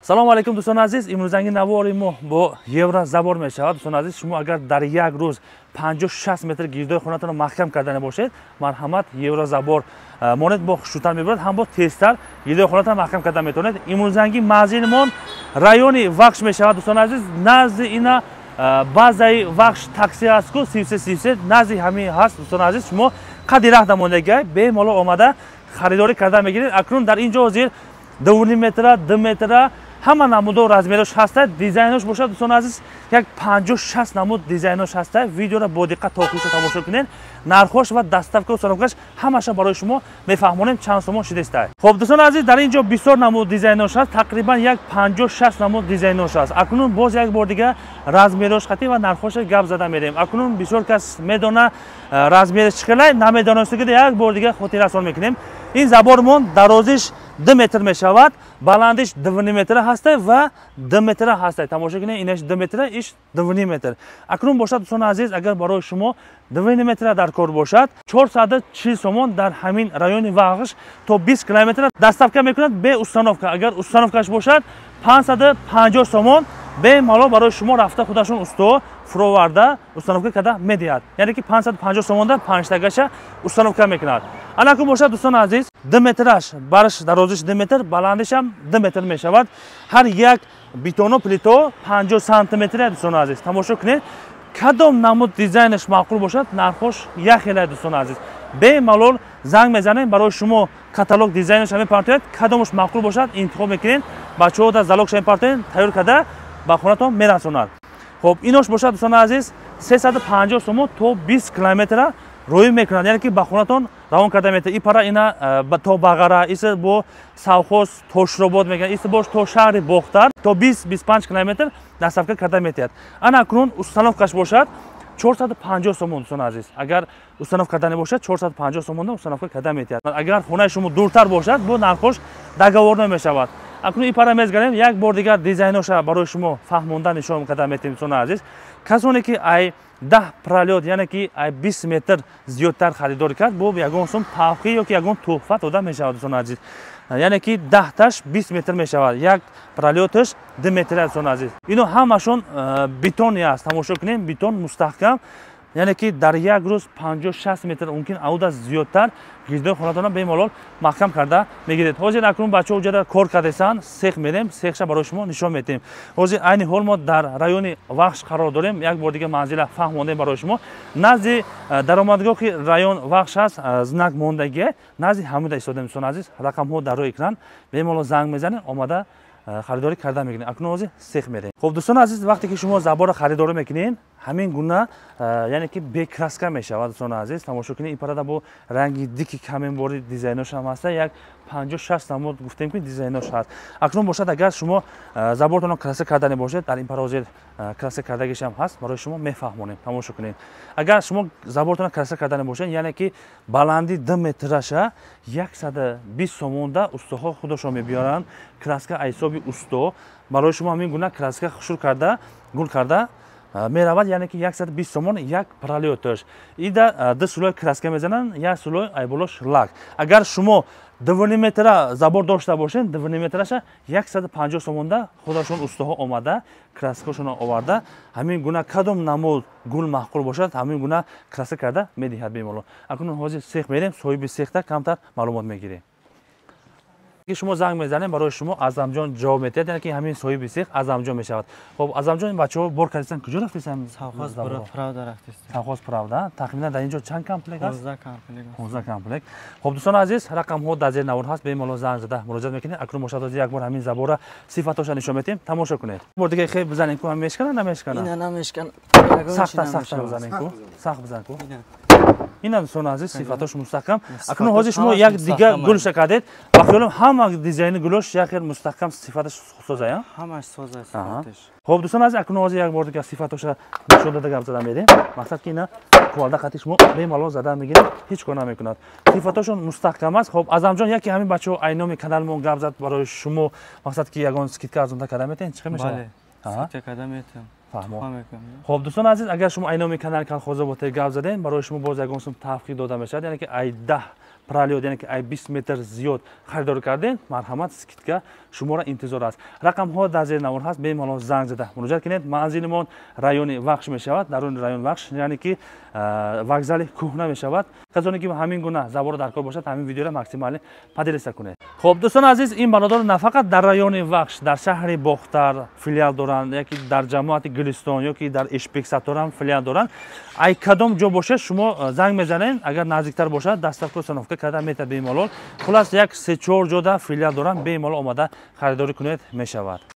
салому алейкум дӯстони азиз, имрӯзанги навори мо бо евро забор мешавад. Дӯстони азиз, шумо агар дар як рӯз 50-60 метр гирдои хонатонро маҳкам кардани бошед, марҳамат евро забор монед бо хушрӯтар мебурад, ҳам бо тезтар гирдои хонатонро маҳкам кардан метавонед. Имрӯзанги манзилимон райони Вахш мешавад. Дӯстони азиз, назди ина базаи Вахш такси аст ку 33 назди ҳамин ҳаст. Дӯстони азиз, шумо қади раҳ намондагӣ бемало омада харидорӣ кардан мегиред. Акнун дар ин ҷо ҳозир 2 метра, 2 метра ҳама намуду размерош ҳаста, дизайнош бошад. Дӯстони азиз, як 50-60 намуд дизайнош ҳаста. Видеоро бо диққат то охири тамошо кунед. Нархош ва доставка установкаш ҳамаша барои шумо мефаҳмонем чанд сомон шидеста. Хоб дӯстони азиз, дар ин ҷо бисёр намуд дизайнош ҳаст, тақрибан як 50-60 намуд дизайнош ҳаст. Акнун боз як бор дига размерош хати ва нархош гап зада мерем. Акнун бисёр кас медона размериш чӣ хелай, намедонастагида як бор дига хотиррасон мекунем. Ин забормон дарозиш 2 метр мешавад, баландиш 2 метр ҳаста ва 2 метр ҳаста. Тамошо кунед, инаш 2 метр, иш 2 метр. Акнун бошад дӯстони азиз, агар барои шумо 2 метр дар кор бошад, 440 сомон дар ҳамин райони Вахш то 20 километр доставка мекунад бе установка. Агар установкаш бошад 550 сомон бемало барои шумо рафта худашон усто фуроварда установка карда медиҳад. Яъне ки 550 сомонда 5 тагаша установка мекунад. Анакун бошад дӯстони азиз, 2 метраш, барш дарозиш 2 метр, баландиш ҳам 2 метр мешавад. Ҳар як бетону плито 50 сантиметр дӯстони азиз. Тамошо кунед, кадом намуд дизайнаш маъқул бошад, нархош як хелай дӯстони азиз. Бемалол занг мезанем, барои шумо каталог дизайнаш ҳам мепартояд, кадомаш маъқул бошад интихоб мекунед, бачаҳо дар залогш мепартояд, тайёр карда ба хонатон мерасонад. Хоб, инош бошад дӯстони азиз, 350 сомон то 20 километр роӣ мекунад, яъне ки ба хонатон равон карда метавонад. И пара ина то Бағара, иса бо Савхоз то Широбод мегӯяд, иса бош то шаҳри Бохтар то 20-25 километр доставка карда метавонад. Ана акнун установкаш бошад 450 сомон дӯстони азиз. Агар установка карда небошад 450 сомонда установка карда метавонад. Агар хонаи шумо дуртар бошад, бо нархош договор намешавад. Акнун ин пара мезгарем, як бор дигар дизайноша барои шумо фаҳмонда нишон карда метавонем дӯстони азиз. Касоне ки ай 10 пролёт, яъне ки ай 20 метр зиёдтар харидорӣ кард, бо ягон сум тавқӣ ёки ягон туҳфа дода мешавад дӯстони азиз. Яъне ки 10 таш 20 метр мешавад, як пролёташ 2 метр дӯстони азиз. Ино ҳамашон бетони аст. Тамошо кунем, бетон мустаҳкам, яъне ки дар як рӯз 50-60 метр мумкин ауда зиёдтар гирдои хонатонро бемалол маҳкам карда мегиред. Ҳозир акнун бачаҳо ҷода кор кардасан, сех мерем, сехша барои шумо нишон метем. Ҳозир айни ҳол мо дар райони Вахш қарор дорем. Як бор дига манзила фаҳмондем барои шумо. Назди даромадгоҳи район Вахш аст, знак мондагӣ, назди ҳамуда истодем дӯстони азиз. Рақамҳо дар рӯи экран, бемалол занг мезанед, омада харидорӣ карда мекунед. Акнун ҳозир сех мерем. Хоб дӯстони азиз, вақте ки шумо заборро харидорӣ мекунед, ҳамин гуна яъне ки бекраска мешавад дӯстони азиз. Тамошо кунед, ин парада бо ранги дики каменбори дизайнош ҳам ҳаста, як 50-60 намуд гуфтем ки дизайнош ҳаст. Акнун бошад, агар шумо забортонро краска карда небошед, дар ин пара ҳозир краска кардагиш ҳам ҳаст, барои шумо мефаҳмонем. Тамошо кунед. Агар шумо забортонро краска карда небошед, яъне ки баланди 2 метраша 120 сомонда устоҳо худашон мебиёранд, краска айсоби усто барои шумо ҳамин гуна краска хушур карда, гул карда меравад, яъне ки 120 сомон як пролёташ. Ида 2 сулой краска мезананд, 1 сулой айболош лак. Агар шумо 2 метра забор дошта бошед, 2 метраша 150 сомонда худашон устоҳо омада, краскашон оварда, ҳамин гуна кадом намуд гул маҳқул бошад, ҳамин гуна краска карда медиҳад бемалол. Акнун ҳозир сех мерем, соҳиби сехта камтар маълумот мегирем. شما زنگ میزنید برای شما اعظمجان جواب میده، یعنی که همین صاحب سیخ اعظمجان میشود. خب اعظمجان بچه‌ها بار کردن کجا رفتید؟ ساخاز پراودا رفتید. ساخاز پراودا. تقریبا در اینجا چند کمپلکس است؟ 15 کمپلکس. 15 کمپلکس. خب دوستان عزیز، رقم ها در زیر نوار هست، به ایمیل زنگ زده مراجعه میکنید. اکنون مشاهده یک بار همین زبور صفاتش نشون میدیم، تماشا کنید. بار دیگه خیلی بزنید کو هم میشکنه نمیشکنه؟ اینا نمیشکنه. سخت بزنید کو. سخت بزنید کو. اینا دوستان عزیز صفاتش مستحکم. اکنون حاضر شما یک دیگه گلش کردید. بخیالم همه دیزاین گلش یک مستحکم صفاتش سازه. همش سازه صفاتش. خب دوستان عزیز اکنون حاضر یک بار دیگه صفاتش نشون داده گام زدن میدیم. مقصد که اینا کوالده قطعش مو به مالو زدن میگیره، هیچ کار نمیکند. صفاتشون مستحکم است. خب اعظمجان یکی همین بچه‌ها اینامی کانالمون گام زد برای شما، مقصد که یگان اسکیت کارزوندا کردم میتین چیکار میشه؟ بله. اسکیت کردم میتونم. فهمو خب دوستان عزیز اگر شما اینامی کانال خود گاو زدین برای شما باز یک قسم تخفیف داده میشه یعنی که ای 10 پرالیود یعنی که ای 20 متر زیاد خریداری کردین مرحمت سکیتکا شما را انتظار است رقم ها در زیر نمون هست بیمال زنگ زده مراجعه کنید منزلمون رایون وخش می شود درون رایون وخش یعنی که وокзали کهنه می شود کسانی که همین گونه زبان در کار باشد همین ویدیو را ماکسیمال پدرسه کنید خب دوستان عزیز این برادر نه فقط در رایون وخش در شهر باختر فیلیال دارند یکی در جماعت گلستان یکی در اشپیکساتور هم فیلیال دارند ای کدام جا باشه شما زنگ میزنین اگر نزدیکتر باشد دسترسی سنوفکه کرده میتر بیمالول خلاص یک 3-4 جا در فیلیال دارند بیمال آمده خریداری کنید میشود